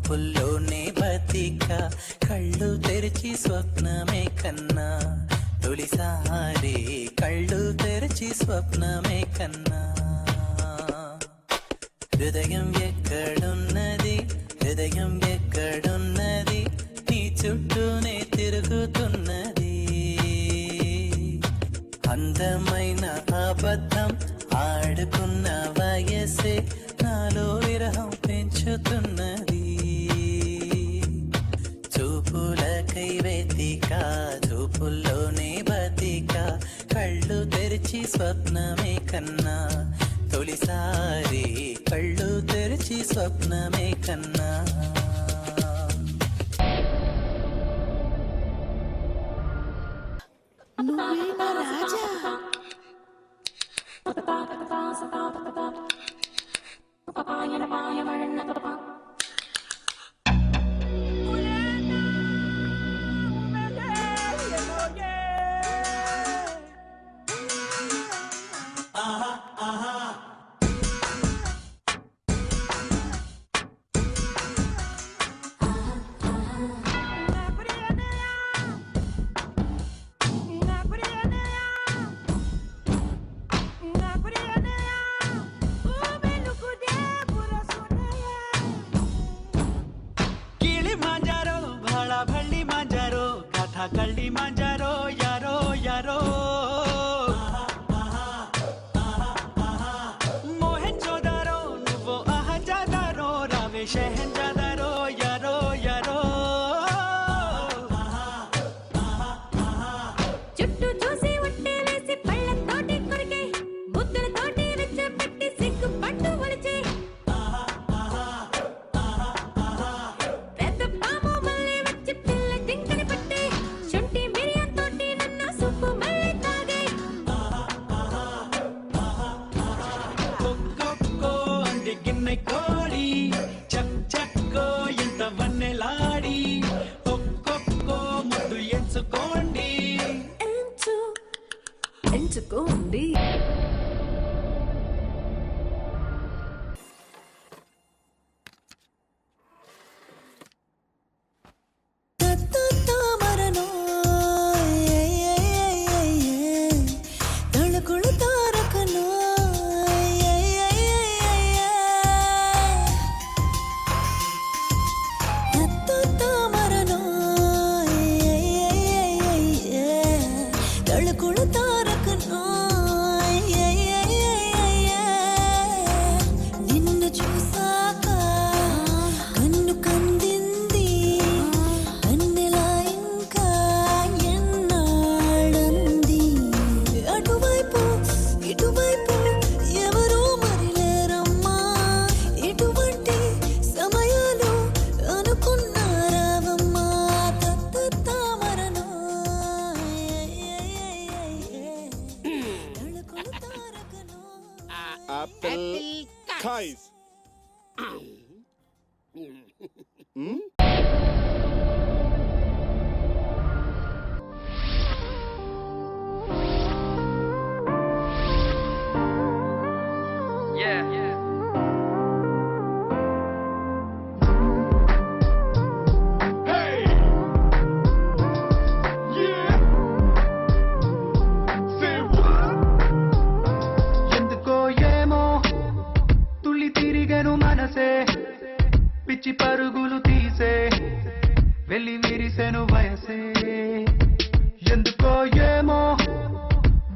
చూపుల్లోనే బతిక కళ్ళు తెరిచి స్వప్నమే కన్నా తొలిసారి కళ్ళు తెరిచి స్వప్నమే కన్నా హృదయం ఎక్కడున్నది హృదయం ఎక్కడున్నది నీ చుట్టూనే తిరుగుతున్నది అందమైన అబద్ధం ఆడుకున్న వయసే నాలో విరహం పెంచుతున్నది చూపులకై వెతిక చూపుల్లోనే బతిక కళ్ళు తెరిచి స్వప్నమే కన్నా తొలిసారి కళ్ళు తెరిచి స్వప్నమే కన్నా ಕಳ್ಳಿ ಮಾಂಜಾರೋ ಯಾರೋ ಯಾರೋ ಮೋಹನ್ ಜೋದಾರೋ నువ్వు అహజాదారో రావే షెహంజాదారో యారో యారో చుట్టూ చూసి ఉట్టే వేసి పళ్ళతోటి కొరికే ముద్దలతోటి వెచ్చబెట్టి సిగ్గు పట్టు ఒలిచే పెద్ద పాము మళ్ళీ వచ్చి పిల్ల జింకని పట్టి శుంఠి మిరియంతోటి నన్ను సుప్పు మళ్ళీ తాగే కొక్కో అంది గిన్నె కోడి చక్ చక్కో ఎంత వన్నెలాడి ఒక్కొక్కో ముద్దు ఎంచుకోండి ఎంచుకోండి నిన్ను చూసాక కన్ను కందింది కన్నెలా ఇంకా ఎన్నాళ్ళంది అటువైపు ఇటువైపు ఎవరూ మరిలేరమ్మా ఇటువంటి సమయాలు అనుకున్నారావమ్మా తమరను Apple Kais. ఎందుకో ఏమో తుళ్ళి తిరిగెను మనసే పిచ్చి పరుగులు తీసే వెళ్ళి విరిసెను వయసే ఎందుకో ఏమో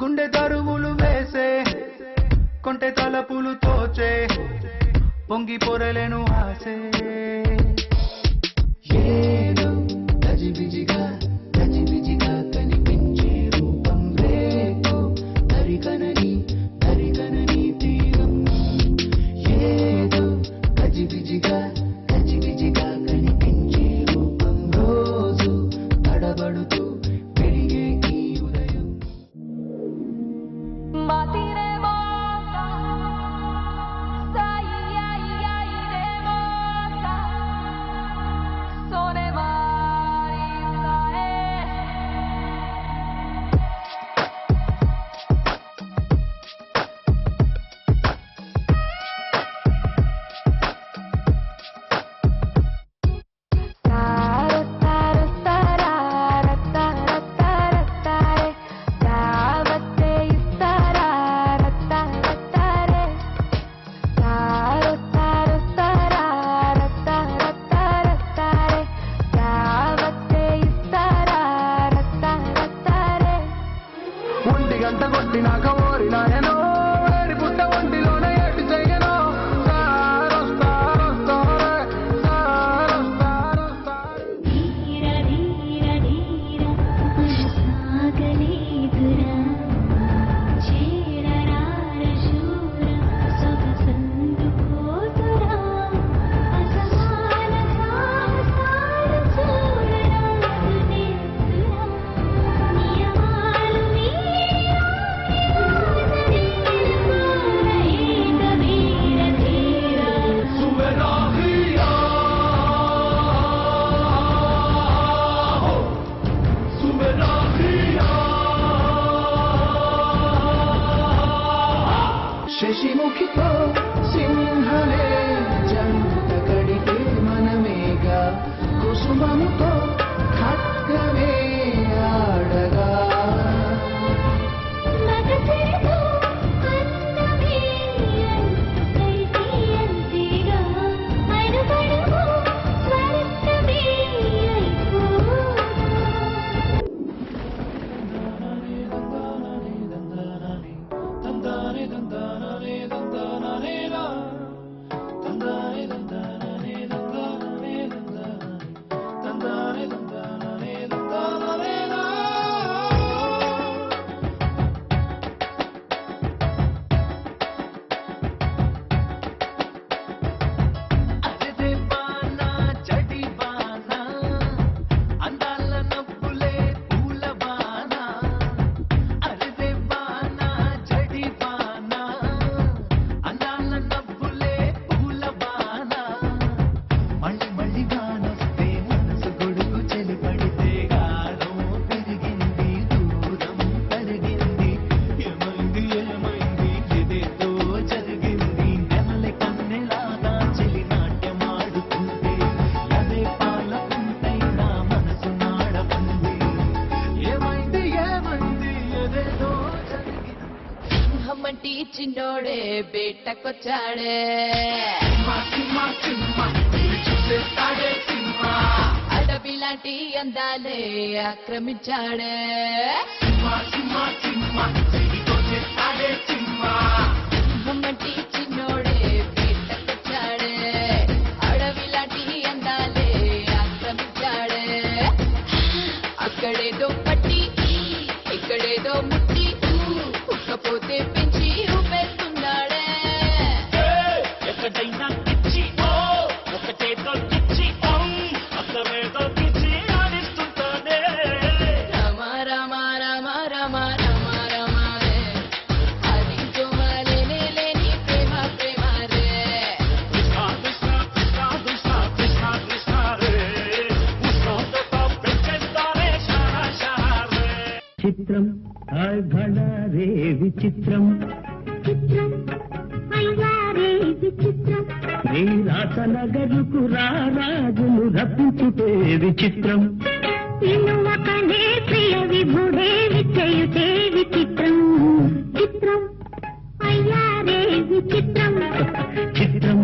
గుండె దరువులు వేసే కొంటె తలపులు తోచే పొంగి పొరలేను ఆసే ఏదో గజిబిజిగా కనిపించే రూపం రేపు తరిగనని తీరం ఏదో గజిబిజిగా కనిపించే రూపం రోజు తడబడుతూ పెరిగే ఈ ఉదయం Matire mosa, sai ai ai de mosa, sone marisa సింహలే జంట కడితే మనమేగా కుసుమంతో ఖడ్గమే ఆడగా మగసిరితో అందమే కలిసి అంతేగా అడుగడుగు స్వర్గమే అయిపోగా అదే బానా చడి బానా అందాల నవ్వులే పూల బానా అదే బానా చడి బానా అందాల నవ్వులే పూల బానా మళ్ళీ మళ్ళీ గానొస్తే మనసు గొడుగు చెలి పడితే గాలం పెరిగింది దూరం పెరిగింది ఏమైంది ఏమైంది ఇదేదో జరిగింది నెమలి కన్నెలాగా చెలి నాట్యమాడుతుంది అదే పాల పుంటైనా మనసు నాడబంది ఏమైంది ఏమైంది ఏదేదో జరిగింది సింహమంటి చిన్నోడే బేటకొచ్చాడే చూసేస్తాడే సింహ అడవి లాంటి అందాలే ఆక్రమించాడే చేస్తాడే సింహ సింహమంటి చిన్నోడే బేటకొచ్చాడే అడవి లాంటి అందాలే ఆక్రమించాడే అక్కడేదో పట్టి ఇక్కడేదో ముట్టి ఉక్కపోతే పెంచి ఊపేస్తున్నాడే ఎక్కడైనా పిచ్చి ఓ ఒకటేదో పిచ్చి అక్కడేదో పిచ్చి ఆడిస్తుంటాడే రామ రామ రామ రామ రామ రామ రే అది తుమలేనే లేని ప్రేమ ప్రేమ రే కృష్ణ కృష్ణ కృష్ణ కృష్ణ కృష్ణ కృష్ణ రే ఉష్ణోగ్రత పెంచేస్తారే షారా షారా రే చిత్రం అఘన రే విచిత్రం చిత్రం అయ్యారే విచిత్రం నీ రాసనగరుకు రాజును రప్పించుటే విచిత్రం ఇనువకనే ప్రియ విభుడే విచయుతే విచిత్రం చిత్రం అయ్యారే విచిత్రం చిత్రం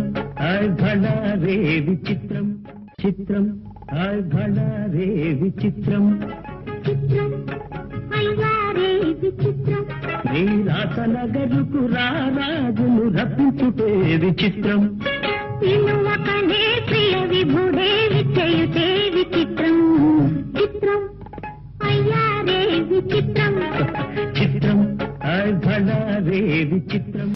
అఘన రే విచిత్రం చిత్రం అఘన రే విచిత్రం చిత్రం అయ్యారే విచిత్రం నీ రాసనగరుకు రాజును రప్పించుటే విచిత్రం ఇనువకనే ప్రియ విభుడే విచయుతే విచిత్రం చిత్రం అయ్యారే విచిత్రం చిత్రం అఘన రే విచిత్రం